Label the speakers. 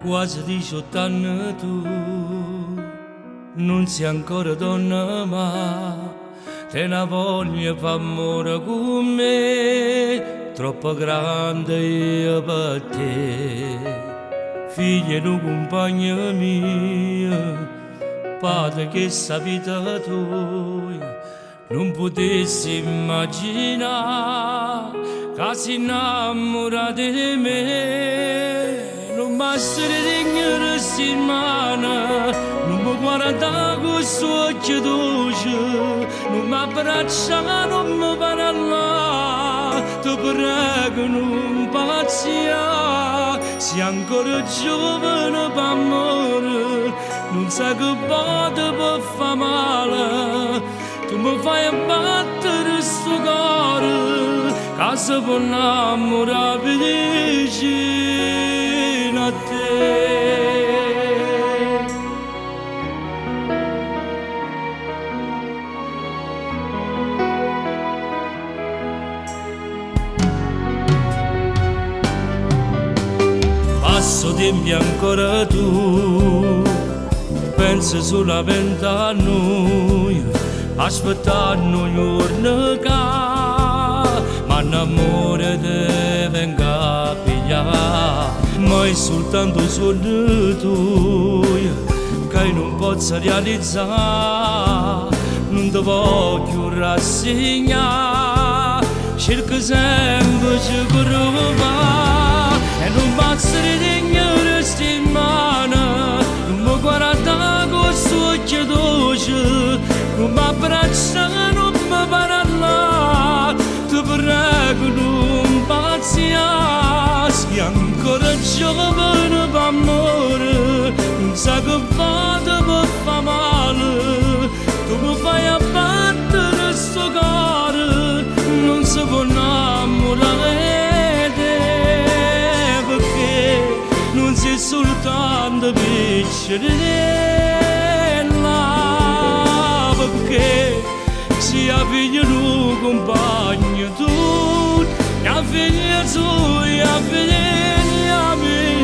Speaker 1: quasi 18 anni tu, non sei ancora donna ma te una voglia fa amore con me, troppo grande io per te. Figlia di un compagno mio, padre che sa vita tua, non potessi immaginare che si innamora di me. Non basta di in mano, non mi guarda con i suoi occhi dolci, non mi abbraccia, non mi parla, ti prego non pazzia, sei ancora giovane per amore, non sai che pote per fare male, tu mi fai battere sto cuore, che si può innamorare vicino a te. Passo tempi ancora tu, penso solamente a noi, aspettando un giorno che m'annamore te venga a pigliare, ma è soltanto sogno tuo che non posso realizzare, non ti voglio rassegnare, cerco sempre di provare e non basta di resti in mano, non mi guarda con i suoi occhi dolci, non mi abbraccia, non mi parla, ti prego non pazzia, sei ancora giovane per amore, non sai che vado per fare male, tu mi fai abbattere sto cuore, non si può innamorare te, perché non sei soltanto piccerella, perché sia figlio tuo compagno tu, la figlia tua, la figlia mia.